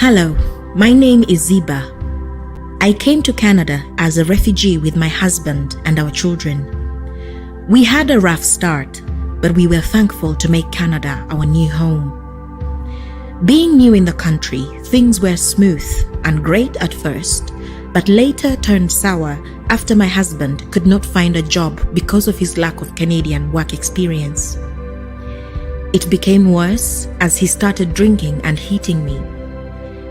Hello, my name is Ziba. I came to Canada as a refugee with my husband and our children. We had a rough start, but we were thankful to make Canada our new home. Being new in the country, things were smooth and great at first, but later turned sour after my husband could not find a job because of his lack of Canadian work experience. It became worse as he started drinking and hitting me.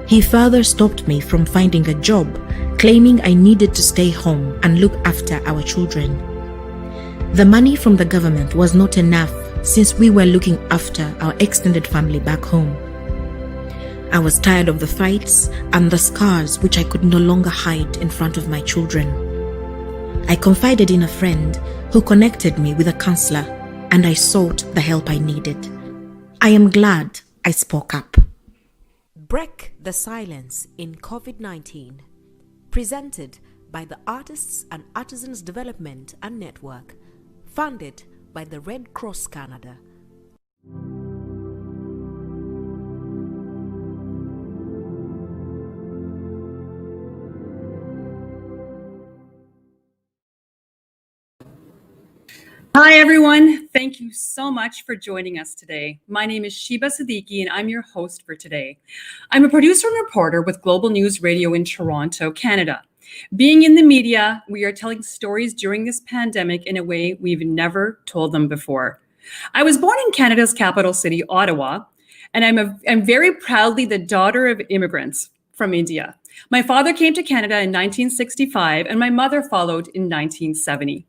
He further stopped me from finding a job, claiming I needed to stay home and look after our children. The money from the government was not enough since we were looking after our extended family back home. I was tired of the fights and the scars which I could no longer hide in front of my children. I confided in a friend who connected me with a counselor, and I sought the help I needed. I am glad I spoke up. Break the Silence in COVID-19, presented by the Artists and Artisans Development and Network, funded by the Red Cross Canada. Hi everyone, thank you so much for joining us today. My name is Sheba Siddiqui and I'm your host for today. I'm a producer and reporter with Global News Radio in Toronto, Canada. Being in the media, we are telling stories during this pandemic in a way we've never told them before. I was born in Canada's capital city, Ottawa, and I'm very proudly the daughter of immigrants from India. My father came to Canada in 1965 and my mother followed in 1970.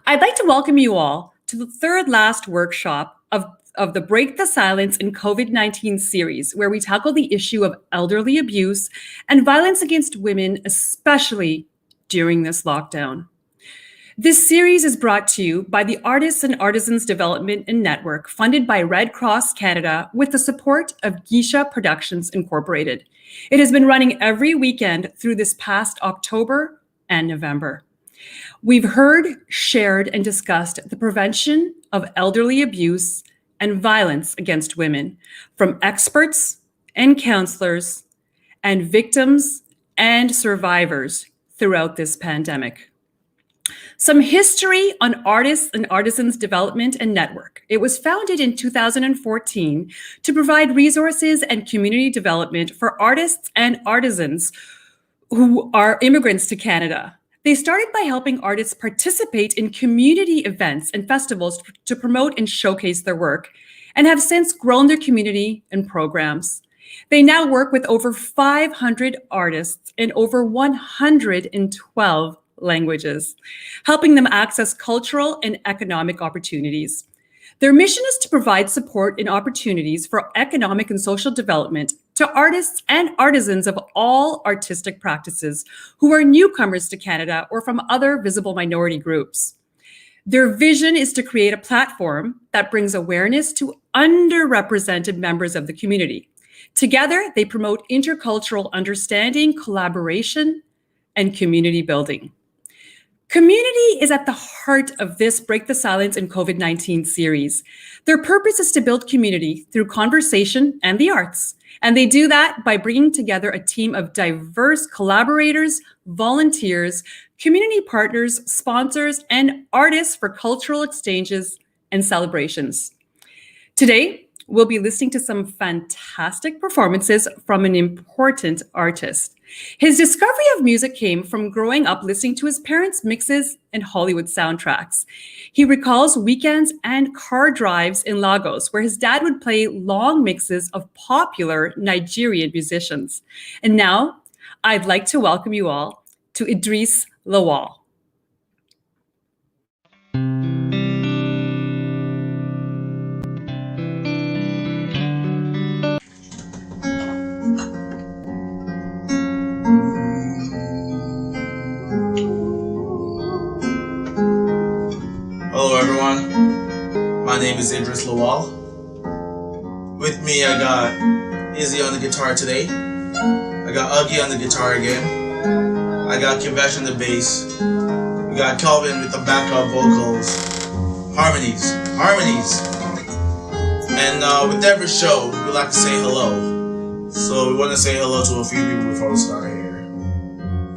I'd like to welcome you all to the third last workshop of the Break the Silence in COVID-19 series, where we tackle the issue of elderly abuse and violence against women, especially during this lockdown. This series is brought to you by the Artists and Artisans Development and Network, funded by Red Cross Canada with the support of Geisha Productions Incorporated. It has been running every weekend through this past October and November. We've heard, shared, and discussed the prevention of elderly abuse and violence against women from experts and counselors and victims and survivors throughout this pandemic. Some history on Artists and Artisans Development and Network. It was founded in 2014 to provide resources and community development for artists and artisans who are immigrants to Canada. They started by helping artists participate in community events and festivals to promote and showcase their work, and have since grown their community and programs. They now work with over 500 artists in over 112 languages, helping them access cultural and economic opportunities. Their mission is to provide support and opportunities for economic and social development to artists and artisans of all artistic practices who are newcomers to Canada or from other visible minority groups. Their vision is to create a platform that brings awareness to underrepresented members of the community. Together, they promote intercultural understanding, collaboration, and community building. Community is at the heart of this Break the Silence in COVID-19 series. Their purpose is to build community through conversation and the arts. And they do that by bringing together a team of diverse collaborators, volunteers, community partners, sponsors, and artists for cultural exchanges and celebrations. Today, we'll be listening to some fantastic performances from an important artist. His discovery of music came from growing up listening to his parents' mixes and Hollywood soundtracks. He recalls weekends and car drives in Lagos, where his dad would play long mixes of popular Nigerian musicians. And now, I'd like to welcome you all to Idris Lawal. Hello everyone, my name is Idris Lawal. With me I got Izzy on the guitar today, I got Uggy on the guitar again, I got Kivesh on the bass, we got Calvin with the backup vocals, harmonies. And with every show, we like to say hello. So we want to say hello to a few people before we start here.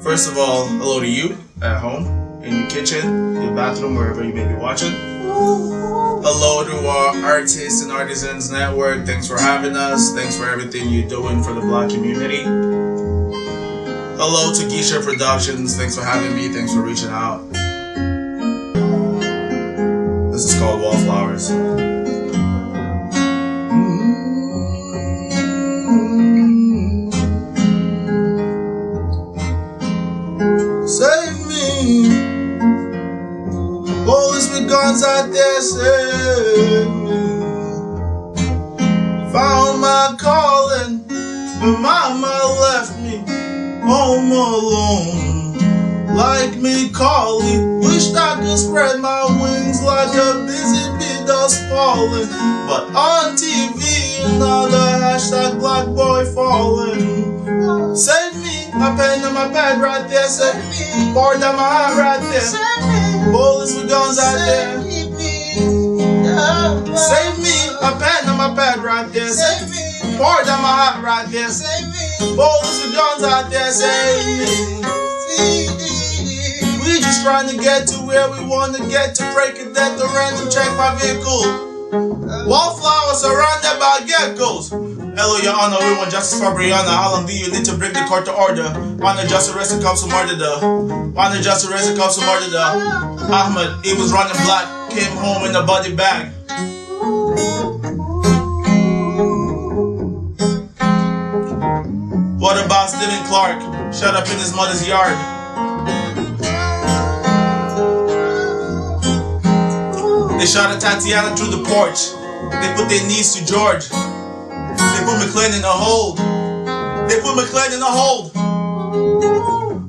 First of all, hello to you at home, in your kitchen, your bathroom, wherever you may be watching. Hello to our Artists and Artisans Network. Thanks for having us. Thanks for everything you're doing for the Black community. Hello to Geisha Productions. Thanks for having me. Thanks for reaching out. This is called Wallflowers. Save me. Police with guns out there, save me. Found my calling, but mama left me home alone. Like me calling, wished I could spread my wings like a busy bee dust falling. But on TV, another hashtag black boy falling. Save me, my pen and my pad right there, save me. Pour down my heart right there. Bullets with guns out there. Save me, my pen and my pad right there, save me. Pour down my heart right there, save me. Bullets with guns out there, save me. We just trying to get to where we want to get to. Break a death to random check my vehicle. Wallflowers surrounded by geckos. Hello, Your Honor, we want justice for Brianna. How long do you need to bring the court to order? Want a just arrest and comes to murder. Want a just arrest and comes to murder. Ahmed, he was running black, came home in a body bag. What about Stephen Clark? Shut up in his mother's yard. They shot at Tatiana through the porch. They put their knees to George. They put McLean in a hold. They put McLean in a hold.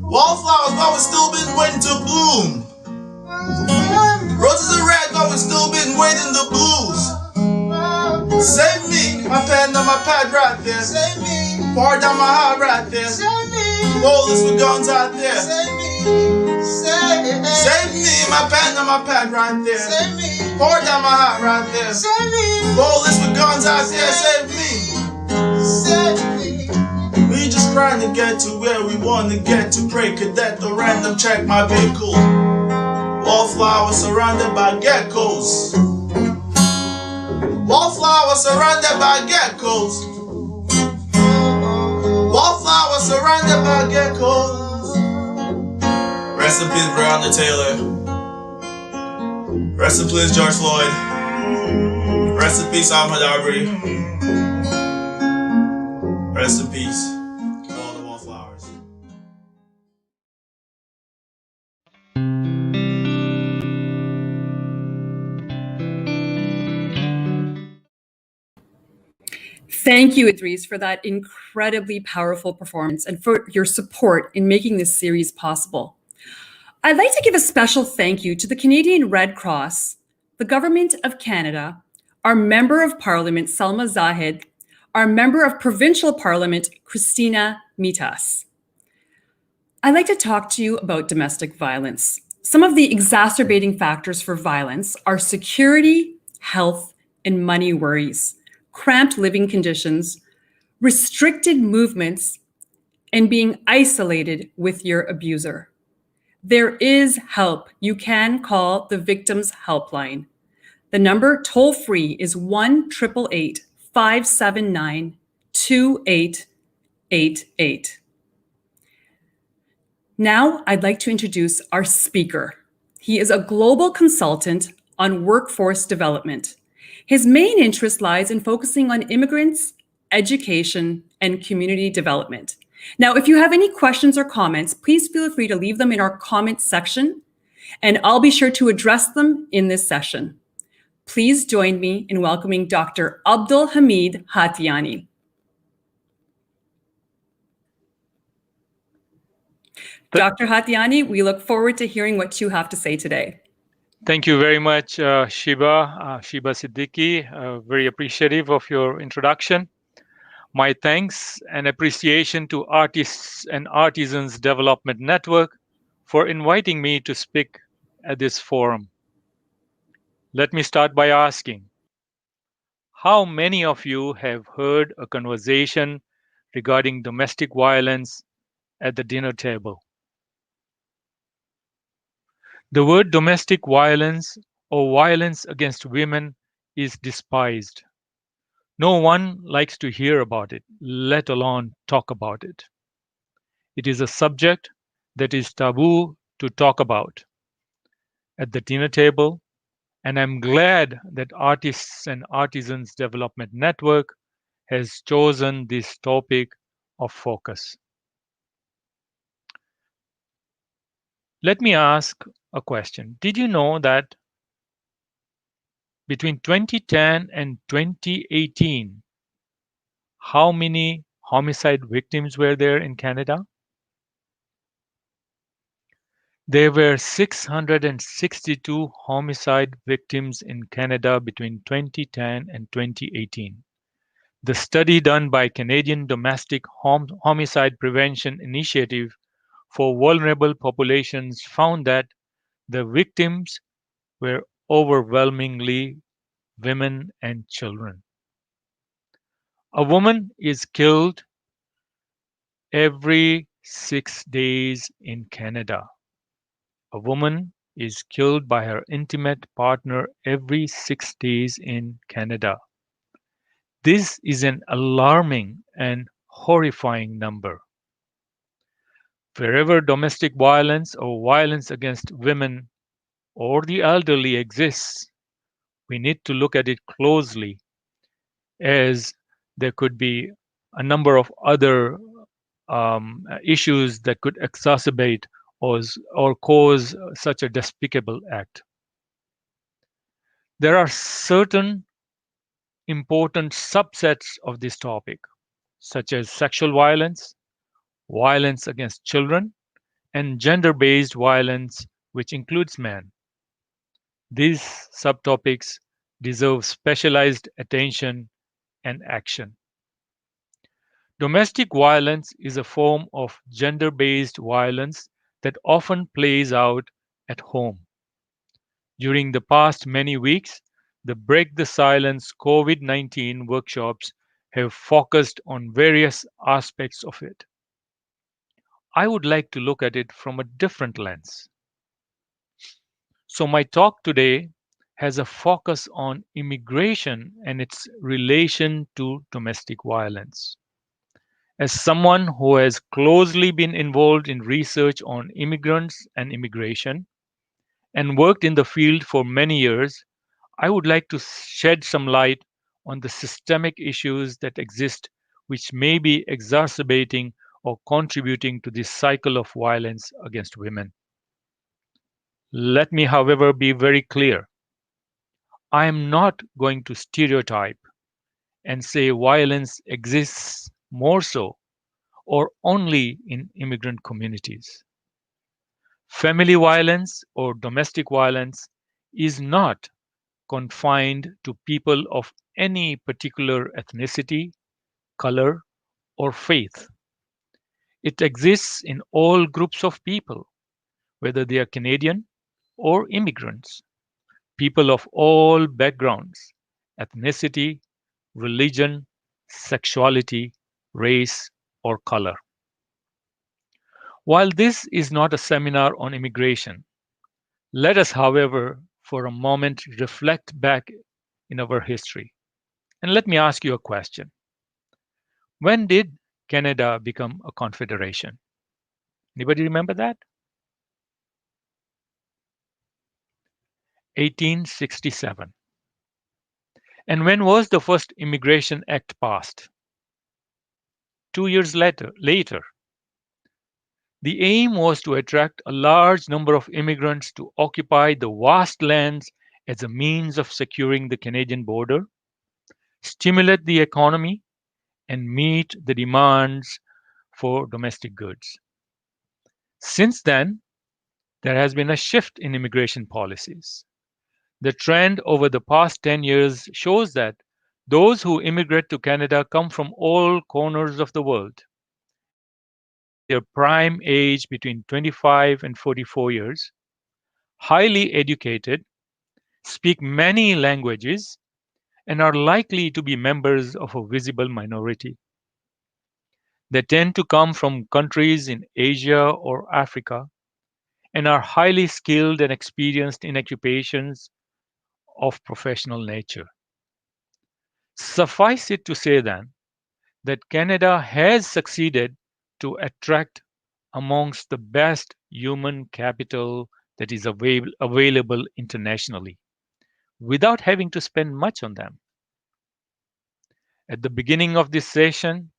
Wallflowers, but we've still been waiting to bloom. Roses are red, but we've still been waiting to blues. Save me, my pen and my pad right there. Save me, pour down my heart right there. Save me, bullets with guns out there. Save me, save me, my pen and my pad right there. Save me, pour down my heart right there. Save me, bullets with guns out there. Save me, save me. We just trying to get to where we want to get to. Break a death or random check my vehicle. Wallflowers surrounded by geckos. Wallflowers surrounded by geckos. Wallflowers surrounded by geckos. Rest in peace, Breonna Taylor. Rest in peace, George Floyd. Rest in peace, Ahmaud Arbery. Rest in peace to all the wallflowers. Thank you, Idris, for that incredibly powerful performance and for your support in making this series possible. I'd like to give a special thank you to the Canadian Red Cross, the Government of Canada, our Member of Parliament, Salma Zahid, our Member of Provincial Parliament, Christina Mitas. I'd like to talk to you about domestic violence. Some of the exacerbating factors for violence are security, health, and money worries, cramped living conditions, restricted movements, and being isolated with your abuser. There is help. You can call the Victims Helpline. The number toll-free is 1-888-579-2888. Now, I'd like to introduce our speaker. He is a global consultant on workforce development. His main interest lies in focusing on immigrants, education, and community development. Now, if you have any questions or comments, please feel free to leave them in our comment section, and I'll be sure to address them in this session. Please join me in welcoming Dr. Abdul Hamid Hathlyani. Dr. Hathlyani, we look forward to hearing what you have to say today. Thank you very much, Sheba Siddiqui. Very appreciative of your introduction. My thanks and appreciation to Artists and Artisans Development Network for inviting me to speak at this forum. Let me start by asking, how many of you have heard a conversation regarding domestic violence at the dinner table. The word domestic violence or violence against women is despised. No one likes to hear about it, let alone talk about it. It is a subject that is taboo to talk about at the dinner table, and I'm glad that Artists and Artisans Development Network has chosen this topic of focus. Let me ask a question. Did you know that between 2010 and 2018, how many homicide victims were there in Canada? There were 662 homicide victims in Canada between 2010 and 2018. The study done by Canadian Domestic Homicide Prevention Initiative for vulnerable populations found that the victims were overwhelmingly women and children. A woman is killed every 6 days in Canada. A woman is killed by her intimate partner every 6 days in Canada. This is an alarming and horrifying number. Wherever domestic violence or violence against women or the elderly exists, we need to look at it closely, as there could be a number of other issues that could exacerbate or cause such a despicable act. There are certain important subsets of this topic, such as sexual violence, violence against children, and gender based violence, which includes men. These subtopics deserve specialized attention and action. Domestic violence is a form of gender based violence that often plays out at home. During the past many weeks, the Break the Silence COVID-19 workshops have focused on various aspects of it. I would like to look at it from a different lens. So, my talk today has a focus on immigration and its relation to domestic violence. As someone who has closely been involved in research on immigrants and immigration and worked in the field for many years, I would like to shed some light on the systemic issues that exist which may be exacerbating or contributing to this cycle of violence against women. Let me, however, be very clear. I am not going to stereotype and say violence exists more so or only in immigrant communities. Family violence or domestic violence is not confined to people of any particular ethnicity, color, or faith. It exists in all groups of people, whether they are Canadian or immigrants, people of all backgrounds, ethnicity, religion, sexuality, race, or color. While this is not a seminar on immigration, let us, however, for a moment reflect back in our history. And let me ask you a question. When did Canada become a confederation? Anybody remember that? 1867. And when was the first Immigration Act passed? 2 years later. The aim was to attract a large number of immigrants to occupy the vast lands as a means of securing the Canadian border, stimulate the economy, and meet the demands for domestic goods. Since then, there has been a shift in immigration policies. The trend over the past 10 years shows that those who immigrate to Canada come from all corners of the world. Their prime age between 25 and 44 years, highly educated, speak many languages, and are likely to be members of a visible minority. They tend to come from countries in Asia or Africa and are highly skilled and experienced in occupations of professional nature. Suffice it to say then that Canada has succeeded to attract amongst the best human capital that is available internationally without having to spend much on them. At the beginning of this session,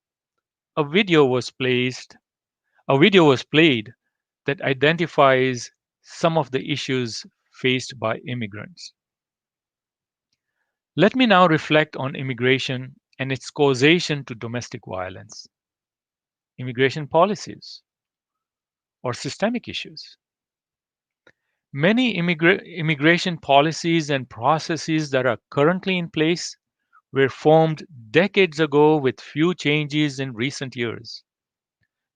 a video was placed, a video was played that identifies some of the issues faced by immigrants. Let me now reflect on immigration and its causation to domestic violence, immigration policies, or systemic issues. Many immigration policies and processes that are currently in place were formed decades ago with few changes in recent years.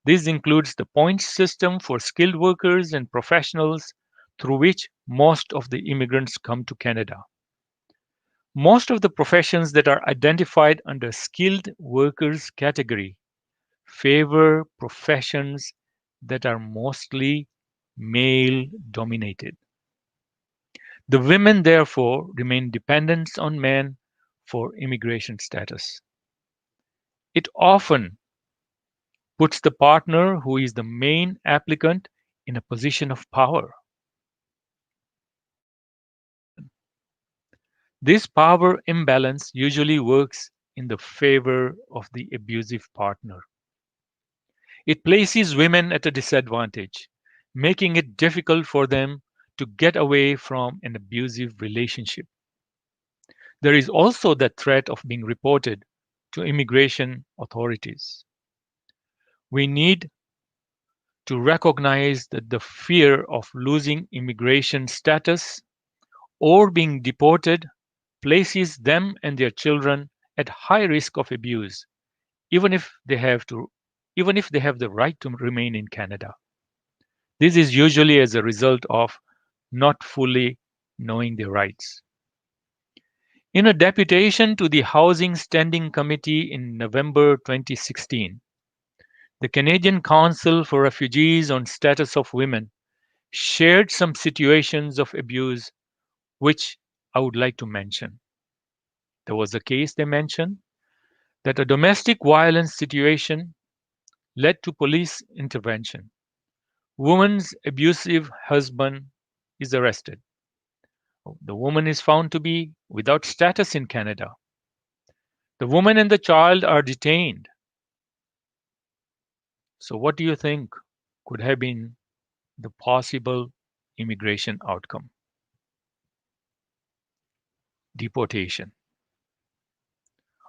This includes the points system for skilled workers and professionals through which most of the immigrants come to Canada. Most of the professions that are identified under skilled workers category favor professions that are mostly male dominated. The women therefore remain dependent on men for immigration status. It often puts the partner who is the main applicant in a position of power. This power imbalance usually works in the favor of the abusive partner. It places women at a disadvantage, making it difficult for them to get away from an abusive relationship. There is also the threat of being reported to immigration authorities. We need to recognize that the fear of losing immigration status or being deported places them and their children at high risk of abuse, even if they have the right to remain in Canada. This is usually as a result of not fully knowing their rights. In a deputation to the Housing Standing Committee in November 2016, the Canadian Council for Refugees on Status of Women shared some situations of abuse which I would like to mention. There was a case they mentioned that a domestic violence situation led to police intervention. Woman's abusive husband is arrested. The woman is found to be without status in Canada. The woman and the child are detained. So, what do you think could have been the possible immigration outcome? Deportation.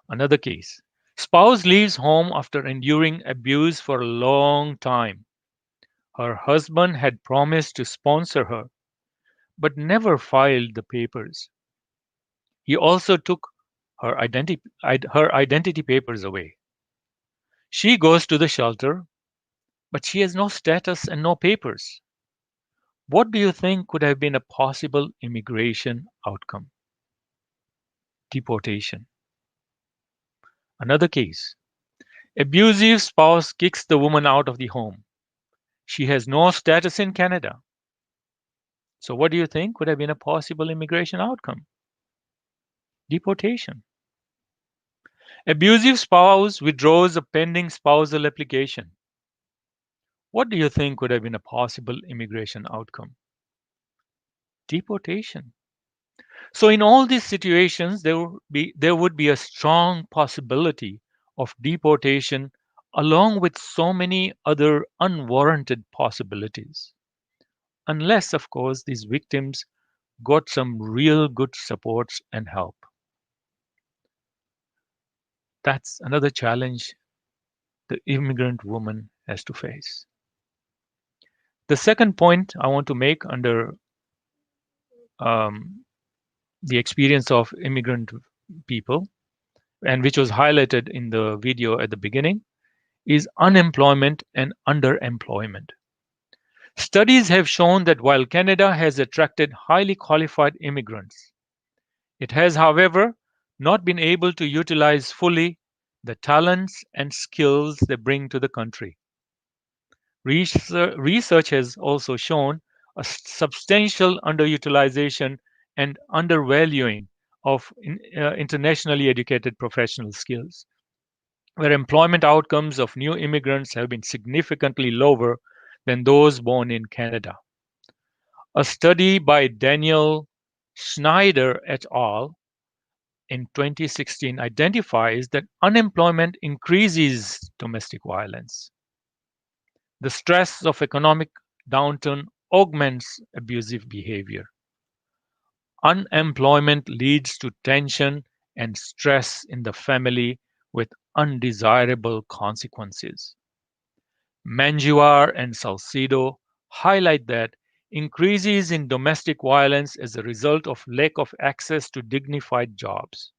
Another case. Spouse leaves home after enduring abuse for a long time. Her husband had promised to sponsor her, but never filed the papers. He also took her identity papers away. She goes to the shelter, but she has no status and no papers. What do you think could have been a possible immigration outcome? Deportation. Another case. Abusive spouse kicks the woman out of the home. She has no status in Canada. So what do you think would have been a possible immigration outcome? Deportation. Abusive spouse withdraws a pending spousal application. What do you think would have been a possible immigration outcome? Deportation. So in all these situations, there would be a strong possibility of deportation along with so many other unwarranted possibilities. Unless, of course, these victims got some real good supports and help. That's another challenge the immigrant woman has to face. The second point I want to make under the experience of immigrant people, and which was highlighted in the video at the beginning, is unemployment and underemployment. Studies have shown that while Canada has attracted highly qualified immigrants, it has, however, not been able to utilize fully the talents and skills they bring to the country. Research has also shown a substantial underutilization and undervaluing of internationally educated professional skills, where employment outcomes of new immigrants have been significantly lower than those born in Canada. A study by Daniel Schneider et al. In 2016 identifies that unemployment increases domestic violence. The stress of economic downturn augments abusive behavior. Unemployment leads to tension and stress in the family with undesirable consequences. Manjuar and Salcedo highlight that increases in domestic violence as a result of lack of access to dignified jobs.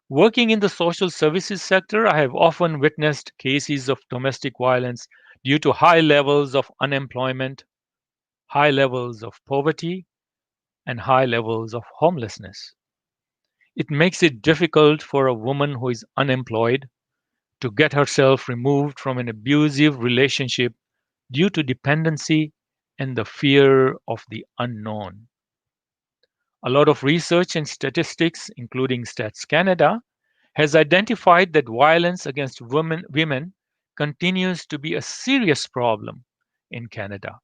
Working in the social services sector, I have often witnessed cases of domestic violence due to high levels of unemployment, high levels of poverty, and high levels of homelessness. It makes it difficult for a woman who is unemployed to get herself removed from an abusive relationship due to dependency and the fear of the unknown. A lot of research and statistics, including Stats Canada, has identified that violence against women continues to be a serious problem in Canada.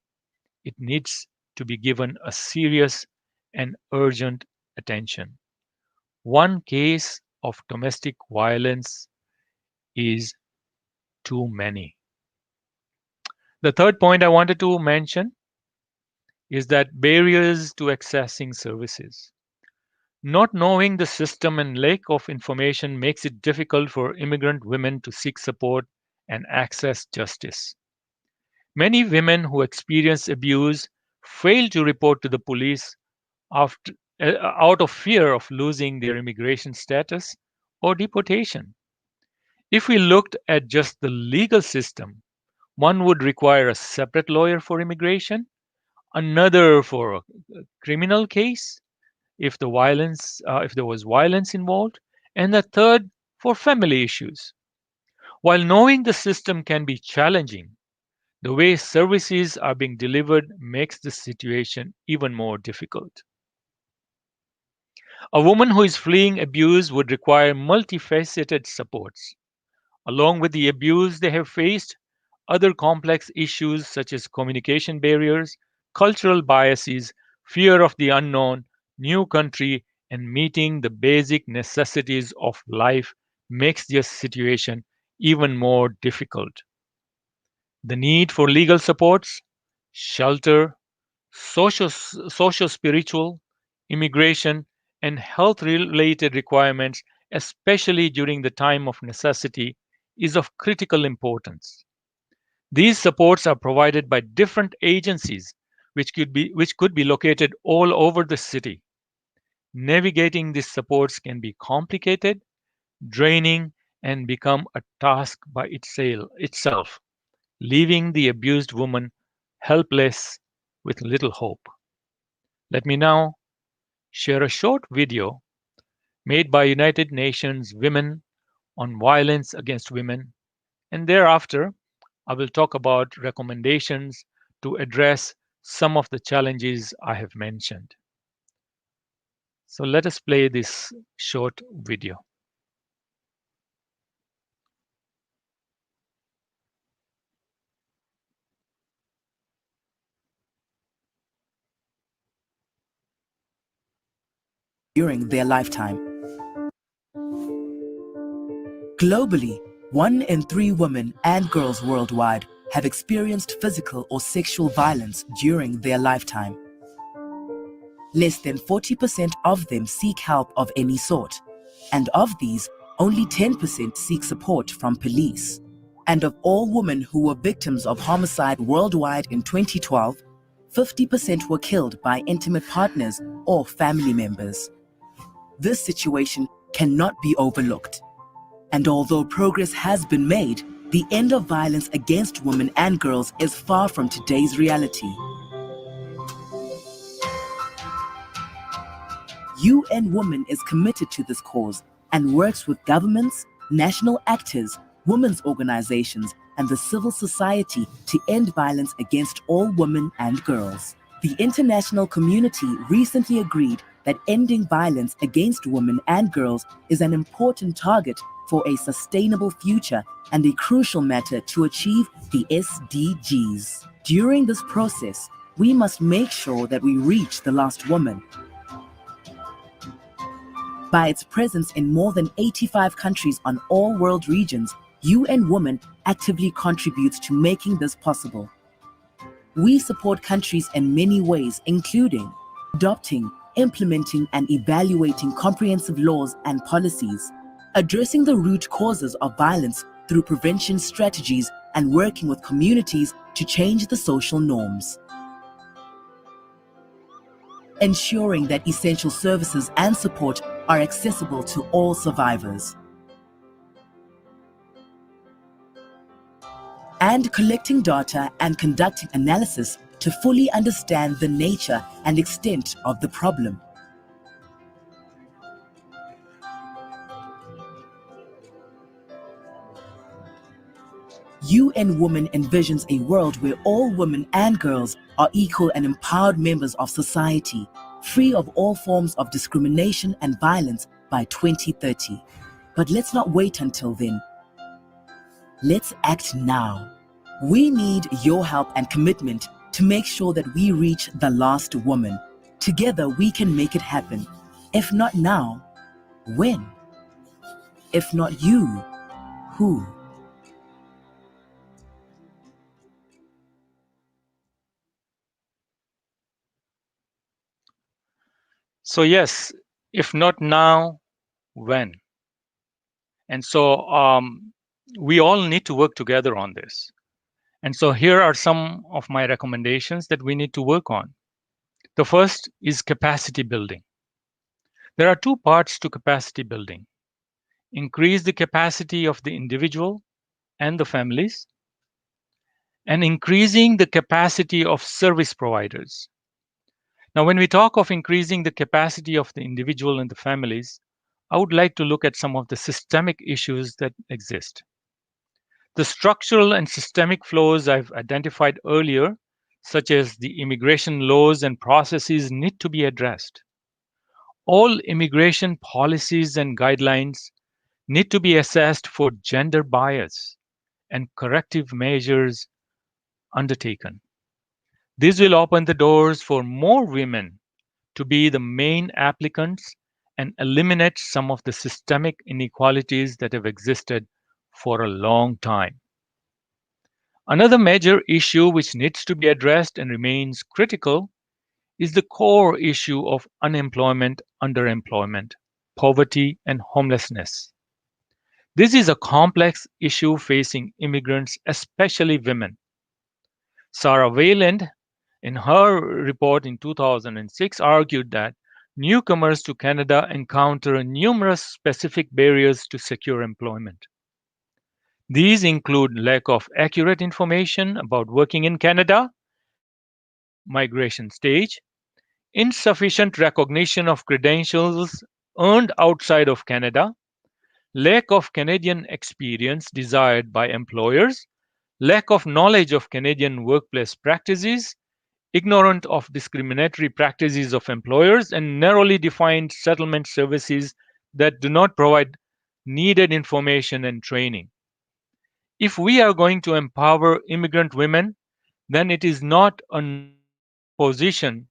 It needs to be given a serious and urgent attention. One case of domestic violence is too many. The third point I wanted to mention is that barriers to accessing services. Not knowing the system and lack of information makes it difficult for immigrant women to seek support and access justice. Many women who experience abuse fail to report to the police after, out of fear of losing their immigration status or deportation. If we looked at just the legal system, one would require a separate lawyer for immigration, another for a criminal case, if there was violence involved, and a third for family issues. While knowing the system can be challenging, the way services are being delivered makes the situation even more difficult. A woman who is fleeing abuse would require multifaceted supports. Along with the abuse they have faced, other complex issues such as communication barriers, cultural biases, fear of the unknown, new country, and meeting the basic necessities of life makes their situation even more difficult. The need for legal supports, shelter, socio-spiritual, immigration, and health related requirements, especially during the time of necessity, is of critical importance. These supports are provided by different agencies which could be located all over the city. Navigating these supports can be complicated, draining, and become a task by itself, leaving the abused woman helpless with little hope. Let me now share a short video made by United Nations Women on violence against women, and thereafter I will talk about recommendations to address some of the challenges I have mentioned. So let us play this short video. During their lifetime. Globally, 1 in 3 women and girls worldwide have experienced physical or sexual violence during their lifetime. Less than 40% of them seek help of any sort, and of these, only 10% seek support from police. And of all women who were victims of homicide worldwide in 2012, 50% were killed by intimate partners or family members. This situation cannot be overlooked. And although progress has been made, the end of violence against women and girls is far from today's reality. UN Women is committed to this cause and works with governments, national actors, women's organizations, and the civil society to end violence against all women and girls. The international community recently agreed that ending violence against women and girls is an important target for a sustainable future and a crucial matter to achieve the SDGs. During this process, we must make sure that we reach the last woman. By its presence in more than 85 countries on all world regions, UN Women actively contributes to making this possible. We support countries in many ways, including adopting, implementing, and evaluating comprehensive laws and policies, addressing the root causes of violence through prevention strategies, and working with communities to change the social norms. Ensuring that essential services and support are accessible to all survivors. And collecting data and conducting analysis to fully understand the nature and extent of the problem. UN Women envisions a world where all women and girls are equal and empowered members of society, free of all forms of discrimination and violence by 2030. But let's not wait until then. Let's act now. We need your help and commitment to make sure that we reach the last woman. Together we can make it happen. If not now, when? If not you, who? So yes, if not now, when? And so we all need to work together on this. And so here are some of my recommendations that we need to work on. The first is capacity building. There are two parts to capacity building. Increase the capacity of the individual and the families, and increasing the capacity of service providers. Now, when we talk of increasing the capacity of the individual and the families, I would like to look at some of the systemic issues that exist. The structural and systemic flows I've identified earlier, such as the immigration laws and processes, need to be addressed. All immigration policies and guidelines need to be assessed for gender bias and corrective measures undertaken. This will open the doors for more women to be the main applicants and eliminate some of the systemic inequalities that have existed for a long time. Another major issue which needs to be addressed and remains critical is the core issue of unemployment, underemployment, poverty, and homelessness. This is a complex issue facing immigrants, especially women. Sarah Wayland, in her report in 2006, argued that newcomers to Canada encounter numerous specific barriers to secure employment. These include lack of accurate information about working in Canada during the migration stage, insufficient recognition of credentials earned outside of Canada, lack of Canadian experience desired by employers, lack of knowledge of Canadian workplace practices, ignorant of discriminatory practices of employers, and narrowly defined settlement services that do not provide needed information and training. If we are going to empower immigrant women, then it is not a non-position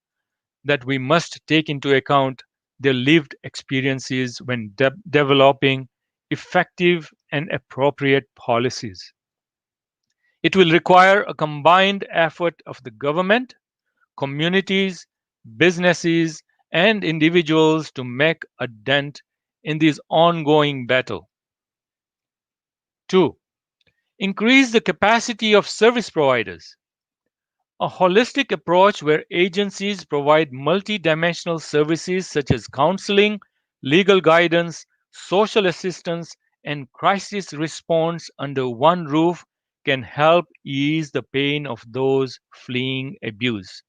that we must take into account their lived experiences when developing effective and appropriate policies. It will require a combined effort of the government, communities, businesses, and individuals to make a dent in this ongoing battle. 2. Increase the capacity of service providers. A holistic approach where agencies provide multidimensional services such as counseling, legal guidance, social assistance, and crisis response under one roof can help ease the pain of those fleeing abuse.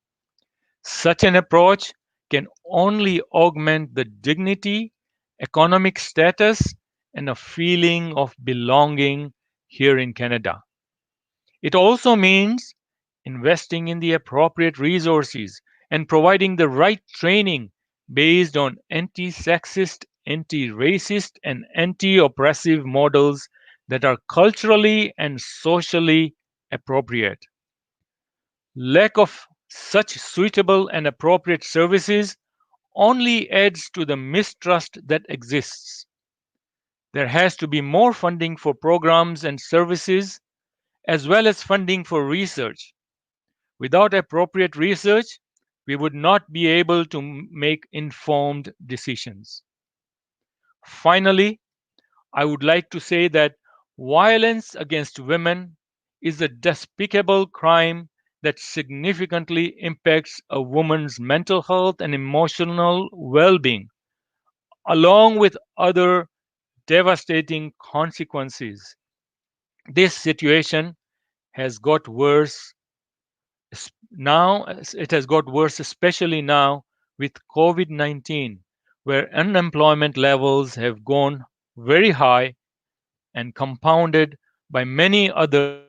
Such an approach can only augment the dignity, economic status, and a feeling of belonging here in Canada. It also means investing in the appropriate resources and providing the right training based on anti-sexist, anti-racist, and anti-oppressive models that are culturally and socially appropriate. Lack of such suitable and appropriate services only adds to the mistrust that exists. There has to be more funding for programs and services, as well as funding for research. Without appropriate research, we would not be able to make informed decisions. Finally, I would like to say that violence against women is a despicable crime that significantly impacts a woman's mental health and emotional well being, along with other devastating consequences. This situation has got worse now. It has got worse, especially now with COVID 19, where unemployment levels have gone very high and compounded by many other.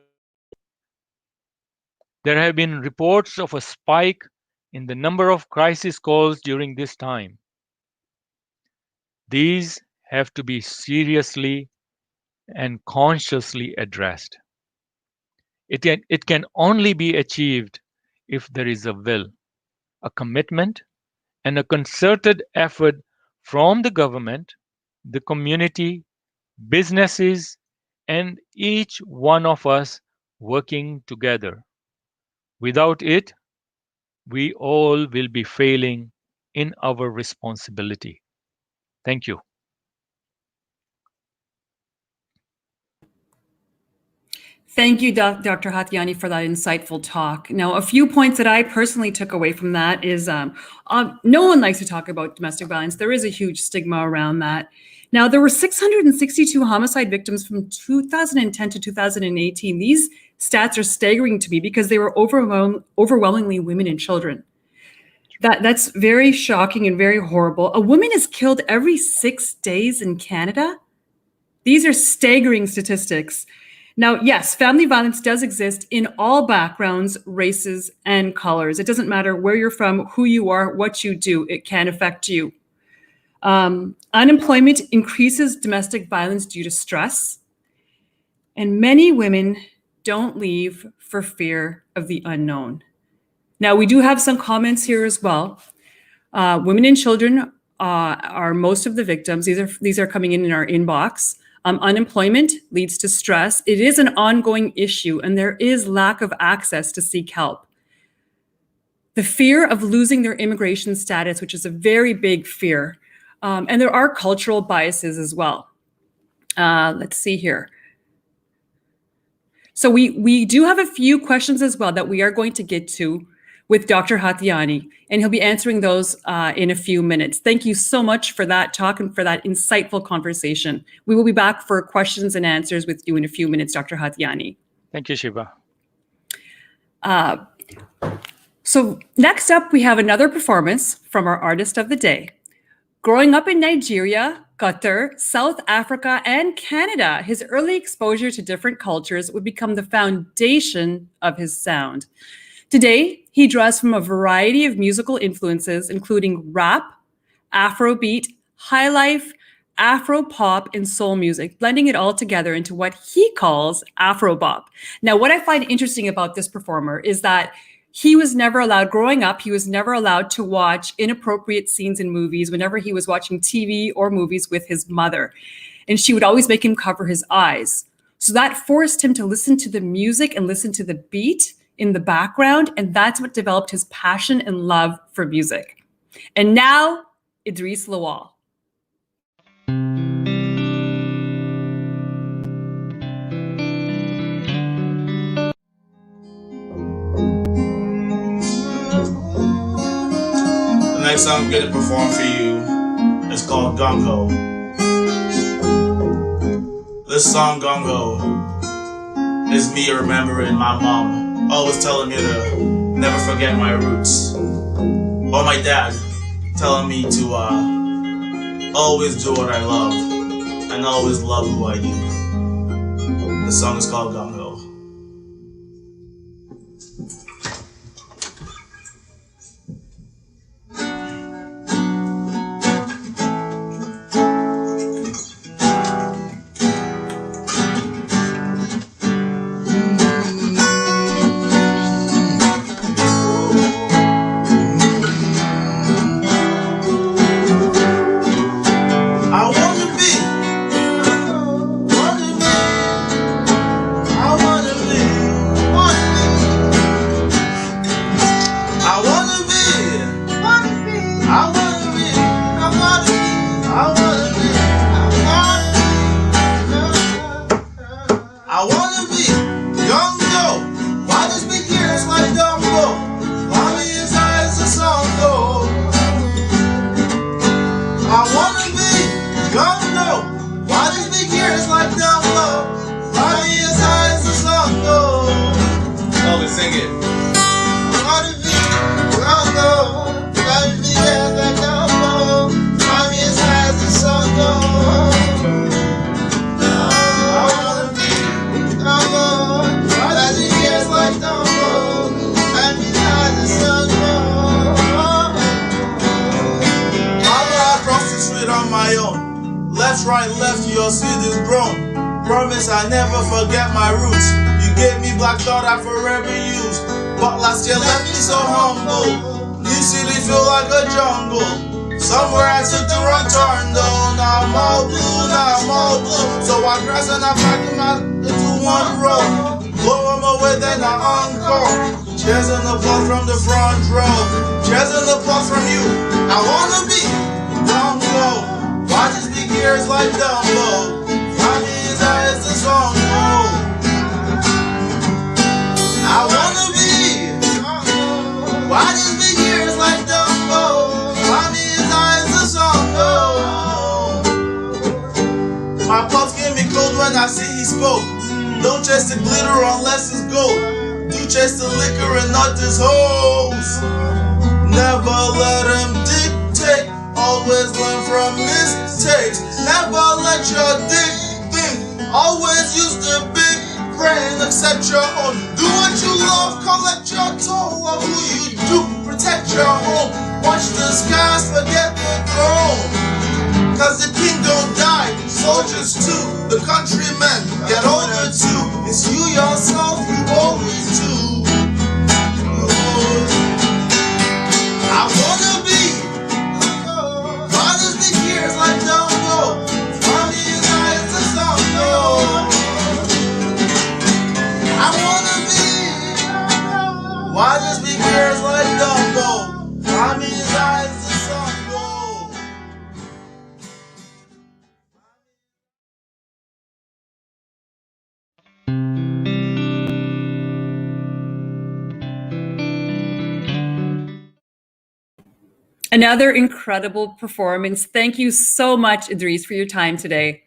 There have been reports of a spike in the number of crisis calls during this time. These have to be seriously and consciously addressed. It can only be achieved if there is a will, a commitment, and a concerted effort from the government, the community, businesses, and each one of us working together. Without it, we all will be failing in our responsibility. Thank you. Thank you, Dr. Hathlyani, for that insightful talk. Now, a few points that I personally took away from that is no one likes to talk about domestic violence. There is a huge stigma around that. Now, there were 662 homicide victims from 2010 to 2018. These stats are staggering to me because they were overwhelmingly women and children. That's very shocking and very horrible. A woman is killed every 6 days in Canada. These are staggering statistics. Now, yes, family violence does exist in all backgrounds, races, and colors. It doesn't matter where you're from, who you are, what you do, it can affect you. Unemployment increases domestic violence due to stress, and many women don't leave for fear of the unknown. Now, we do have some comments here as well. Women and children are most of the victims. These are coming in our inbox. Unemployment leads to stress. It is an ongoing issue, and there is lack of access to seek help. The fear of losing their immigration status, which is a very big fear. And there are cultural biases as well. Let's see here. So we do have a few questions as well that we are going to get to with Dr. Hathlyani, and he'll be answering those in a few minutes. Thank you so much for that talk and for that insightful conversation. We will be back for questions and answers with you in a few minutes, Dr. Hathlyani. Thank you, Sheba. So next up, we have another performance from our artist of the day. Growing up in Nigeria, Qatar, South Africa, and Canada, his early exposure to different cultures would become the foundation of his sound. Today, he draws from a variety of musical influences, including rap, Afrobeat, highlife, Afro-pop, and soul music, blending it all together into what he calls Afro-bop. Now, what I find interesting about this performer is that he was never allowed, growing up, he was never allowed to watch inappropriate scenes in movies whenever he was watching TV or movies with his mother. And she would always make him cover his eyes. So that forced him to listen to the music and listen to the beat in the background. And that's what developed his passion and love for music. And now, Idris Lawal. The next song I'm going to perform for you is called Gongo. This song, Gongo, is me remembering my mom always telling me to never forget my roots. Or my dad telling me to always do what I love. and always love who I do. The song is called Gung Ho. I never forget my roots. You gave me black thought I forever use, but last year left me so humble. New city feel like a jungle. Somewhere I took the wrong turn though. Now I'm all blue. So I cross and I pack them out into one row. Blow them away then I encore. Cheers and applause from the front row. Cheers and applause from you. I wanna be down low. Why just big ears like Dumbo? As the song goes, I wanna be. Why these big ears like Dumbo? Why these eyes the song goes? My pulse gave me cold when I see he spoke. Don't chase the glitter unless it's gold. Do chase the liquor and not this hose. Never let him dictate. Always learn from mistakes. Never let your dick. Always use the big brain, accept your own. Do what you love, collect your toll. Love who you do, protect your home. Watch the skies, forget the throne. Cause the king don't die, soldiers too. The countrymen get older too. It's you yourself, you always do. I wanna be. Fathers big years like Dumbo. I wanna be. Why just be girls like Dumbo? Mommy's eyes the sun go. Another incredible performance. Thank you so much, Idris, for your time today.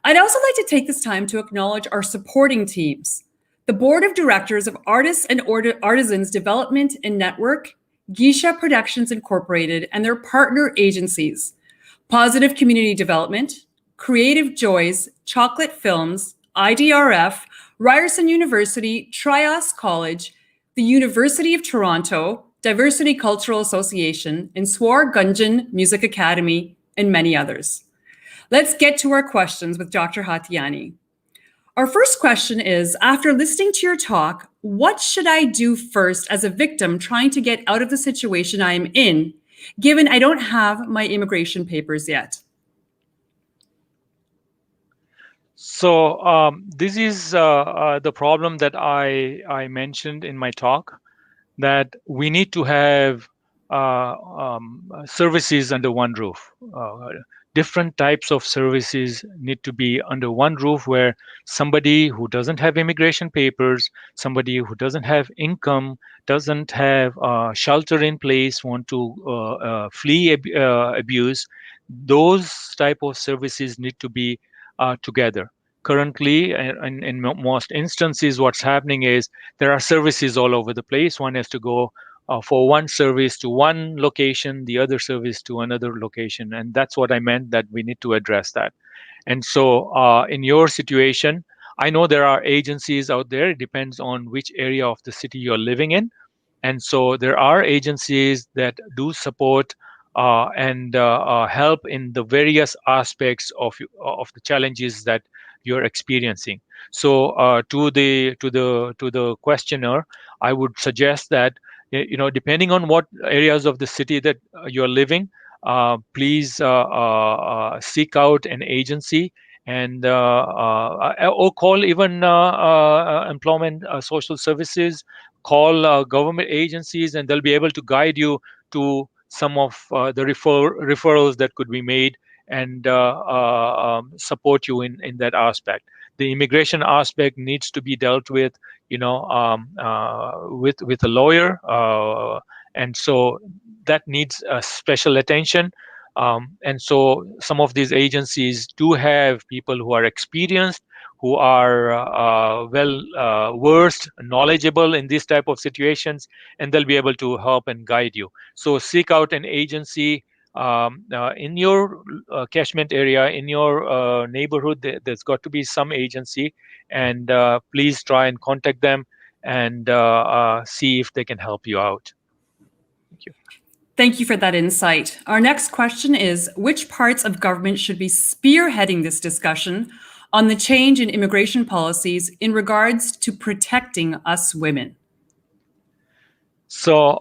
I'd also like to take this time to acknowledge our supporting teams. The Board of Directors of Artists and Artisans Development and Network, Geisha Productions Incorporated, and their partner agencies, Positive Community Development, Creative Joys, Chocolate Films, IDRF, Ryerson University, Trias College, the University of Toronto, Diversity Cultural Association, and Swar Gunjan Music Academy, and many others. Let's get to our questions with Dr. Hathlyani. Our first question is, after listening to your talk, what should I do first as a victim trying to get out of the situation I am in, given I don't have my immigration papers yet? So this is the problem that I mentioned in my talk, that we need to have services under one roof. Different types of services need to be under one roof, where somebody who doesn't have immigration papers, somebody who doesn't have income, doesn't have shelter in place, want to flee abuse, those type of services need to be together. Currently, in most instances, what's happening is there are services all over the place. One has to go for one service to one location, the other service to another location. And that's what I meant, that we need to address that. And so in your situation, I know there are agencies out there. It depends on which area of the city you're living in. And so there are agencies that do support and help in the various aspects of the challenges that you're experiencing. So to the questioner, I would suggest that depending on what areas of the city that you're living, please seek out an agency and or call even employment social services, call government agencies, and they'll be able to guide you to some of the referrals that could be made and support you in that aspect. The immigration aspect needs to be dealt with, with a lawyer, and so that needs special attention. And so some of these agencies do have people who are experienced, who are well versed, knowledgeable in these type of situations, and they'll be able to help and guide you. So seek out an agency in your catchment area, in your neighborhood. There's got to be some agency, and please try and contact them and see if they can help you out. Thank you. Thank you for that insight. Our next question is, which parts of government should be spearheading this discussion on the change in immigration policies in regards to protecting us women? So,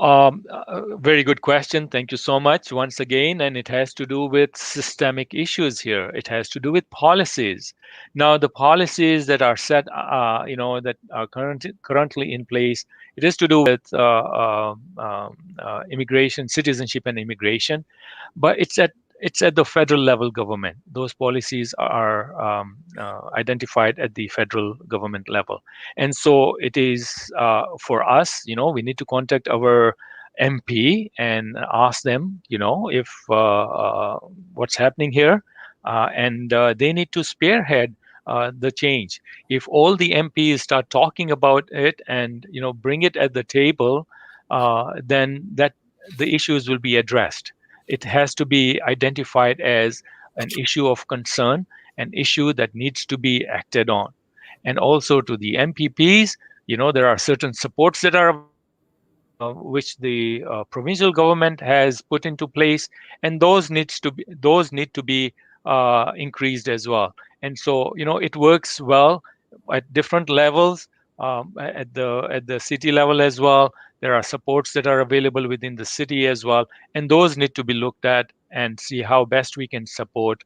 very good question. Thank you so much once again. And it has to do with systemic issues here. It has to do with policies. Now, the policies that are set, that are currently in place, it has to do with immigration, citizenship, and immigration. But it's at the federal level government. Those policies are identified at the federal government level. And so it is for us, we need to contact our MP and ask them, if what's happening here. And they need to spearhead the change. If all the MPs start talking about it and, bring it at the table, then the issues will be addressed. It has to be identified as an issue of concern, an issue that needs to be acted on. And also to the MPPs, there are certain supports that are which the provincial government has put into place, and those need to be increased as well. And so it works well at different levels, at the city level as well. There are supports that are available within the city as well, and those need to be looked at and see how best we can support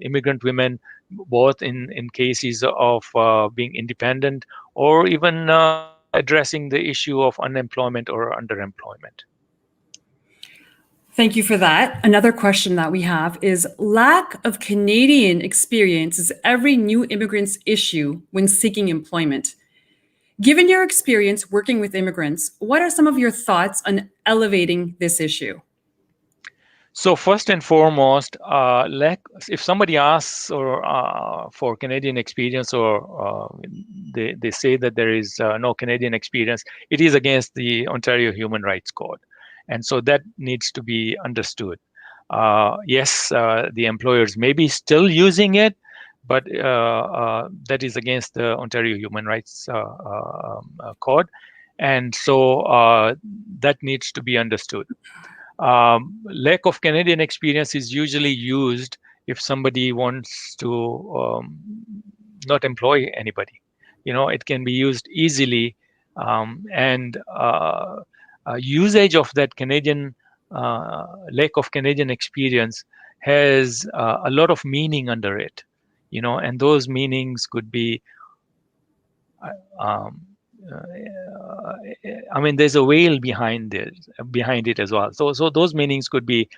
immigrant women, both in cases of being independent or even addressing the issue of unemployment or underemployment. Thank you for that. Another question that we have is, lack of Canadian experience is every new immigrant's issue when seeking employment. Given your experience working with immigrants, what are some of your thoughts on elevating this issue? So first and foremost, if somebody asks or for Canadian experience, or they say that there is no Canadian experience, it is against the Ontario Human Rights Code. And so that needs to be understood. Yes, the employers may be still using it, but that is against the Ontario Human Rights Code. And so that needs to be understood. Lack of Canadian experience is usually used if somebody wants to not employ anybody. It can be used easily, and usage of that Canadian lack of Canadian experience has a lot of meaning under it, and those meanings could be there's a veil behind it as well. So those meanings could be,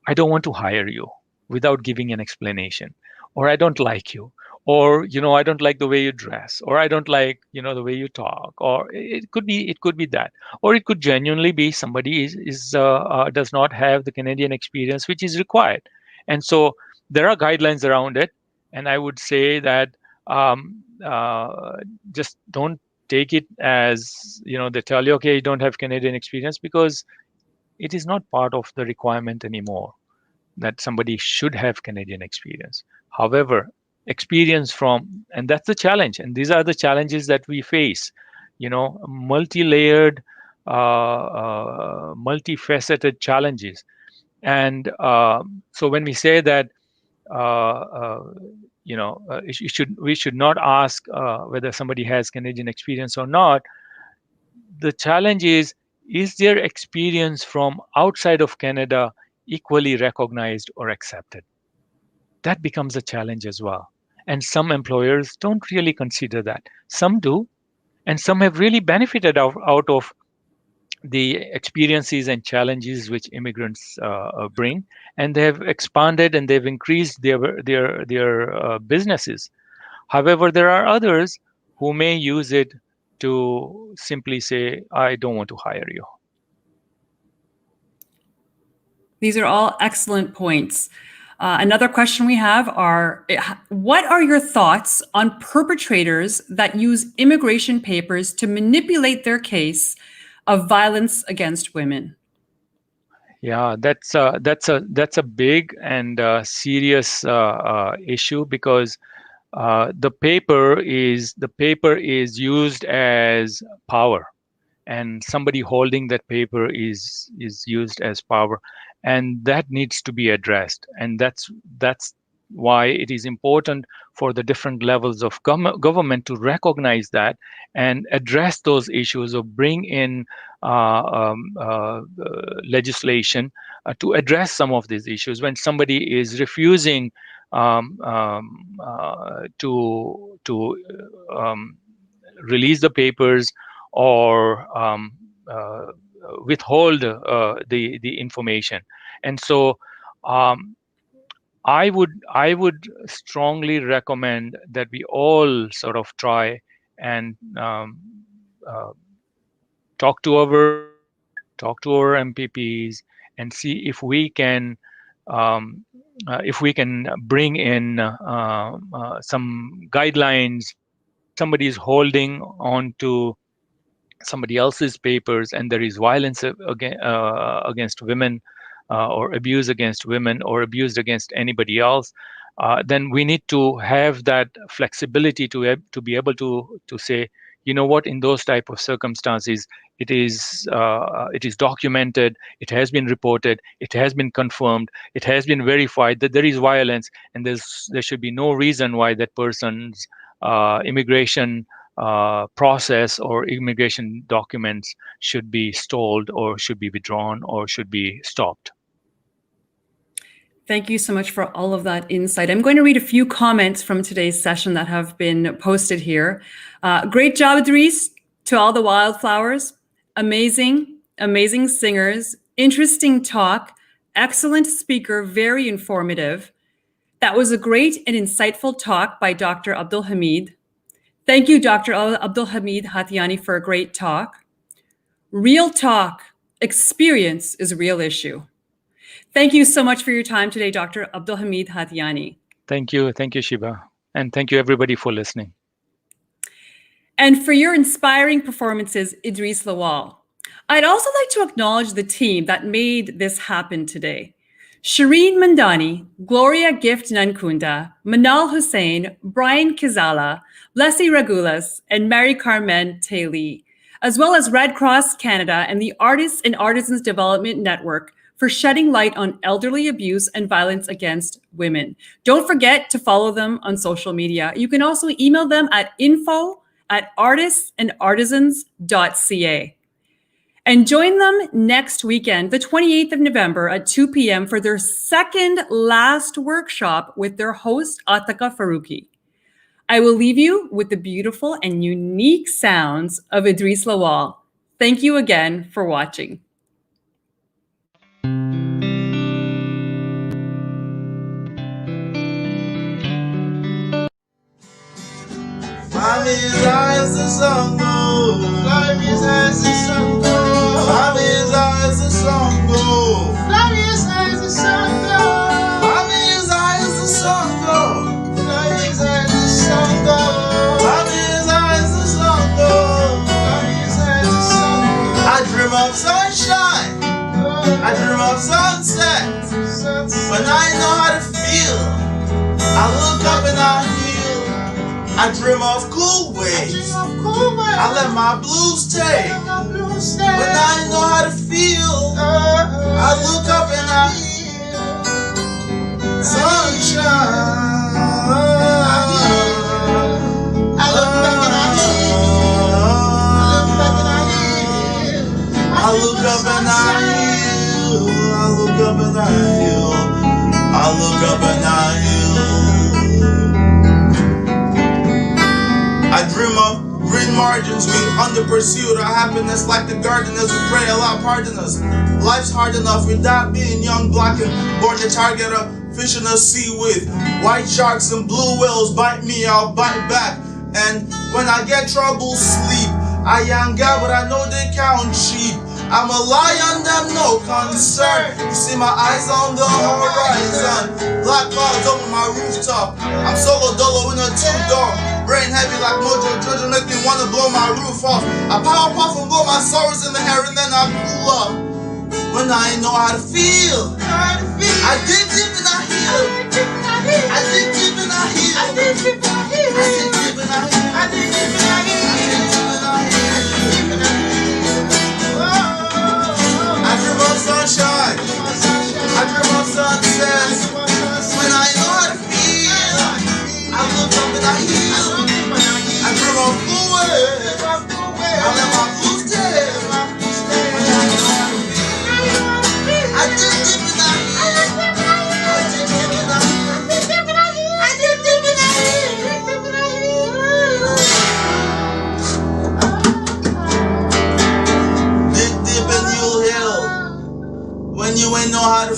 I don't want to hire you without giving an explanation, or I don't like you, or I don't like the way you dress, or I don't like the way you talk, or it could be that, or it could genuinely be somebody does not have the Canadian experience which is required. And so there are guidelines around it, and I would say that just don't take it as they tell you, okay, you don't have Canadian experience, because it is not part of the requirement anymore. that somebody should have Canadian experience. However, experience from, and that's the challenge, and these are the challenges that we face, multi-layered, multifaceted challenges. And so when we say that, we should not ask whether somebody has Canadian experience or not. The challenge is their experience from outside of Canada equally recognized or accepted? That becomes a challenge as well. And some employers don't really consider that. Some do, and some have really benefited out of the experiences and challenges which immigrants bring, and they have expanded and they've increased their businesses. However, there are others who may use it to simply say, I don't want to hire you. These are all excellent points. Another question we have are, what are your thoughts on perpetrators that use immigration papers to manipulate their case of violence against women? Yeah, that's a big and serious issue, because the paper is used as power, and somebody holding that paper is used as power, and that needs to be addressed. And that's why it is important for the different levels of government to recognize that and address those issues, or bring in legislation to address some of these issues. When somebody is refusing to release the papers, or withhold the information. And so I would strongly recommend that we all sort of try and talk to our MPPs and see if we can bring in some guidelines. Somebody is holding on to somebody else's papers, and there is violence against women, or abuse against women, or abuse against anybody else, then we need to have that flexibility to be able to say, you know what, in those type of circumstances, it is documented, it has been reported, it has been confirmed, it has been verified that there is violence, and there should be no reason why that person's immigration process or immigration documents should be stalled, or should be withdrawn, or should be stopped. Thank you so much for all of that insight. I'm going to read a few comments from today's session that have been posted here. Great job, Idris, to all the wildflowers. Amazing, amazing singers, interesting talk, excellent speaker, very informative. That was a great and insightful talk by Dr. Abdul Hamid. Thank you, Dr. Abdul Hamid Hathlyani, for a great talk. Real talk, experience is a real issue. Thank you so much for your time today, Dr. Abdul Hamid Hathlyani. Thank you, Sheba. And thank you, everybody, for listening. And for your inspiring performances, Idris Lawal. I'd also like to acknowledge the team that made this happen today. Shireen Mandani, Gloria Gift Nankunda, Manal Hussain, Brian Kizala, Leslie Ragulas, and Mary Carmen Taylor, as well as Red Cross Canada and the Artists and Artisans Development Network for shedding light on elderly abuse and violence against women. Don't forget to follow them on social media. You can also email them at info@artistandartisans.ca. And join them next weekend, the 28th of November at 2 p.m. for their second last workshop with their host, Ataka Faruqi. I will leave you with the beautiful and unique sounds of Idris Lawal. Thank you again for watching. Mommy's eyes, the sun goes. Mommy's eyes, the sun goes. Mommy's eyes, the sun goes. Mommy's eyes, the sun goes. Mommy's eyes, the sun goes. Mommy's eyes, the sun goes. Mommy's eyes, the sun goes. Mommy's eyes, the sun goes. I dream of sunshine. I dream of sunset. When I I dream of cool ways. I let my blues take. When I ain't know how to feel, I look up and I sunshine. I look back and I look up and I heal. I look up and I heal. I look up and I heal. I dream of green margins, we under pursuit. Our happiness like the gardeners, we pray Allah pardon us. Life's hard enough without being young, black and born to target a fish in the sea with white sharks and blue whales. Bite me, I'll bite back. And when I get trouble, sleep. I young guy, but I know they count sheep. I'm a lion, them no concern. You see my eyes on the horizon. Black clouds over my rooftop. I'm solo dolo in a two-door. Brain heavy like Mojo Jojo, make me wanna blow my roof off. I power puff and blow my sorrows in the hair and then I cool up. When I ain't know how to feel, I dig deep and I heal. I dig deep and I heal. I dig deep and I heal. I dig deep and I heal. I dig deep and I heal. I dream of sunshine. I dream of sunsets. When I know how to feel, I look up and I heal. I dream of blue waves. I let my blues take. When I know how to feel, I dig deep and I heal. I dig deep and I heal. I dig deep and I heal. Dig deep and you'll heal. When you ain't know how to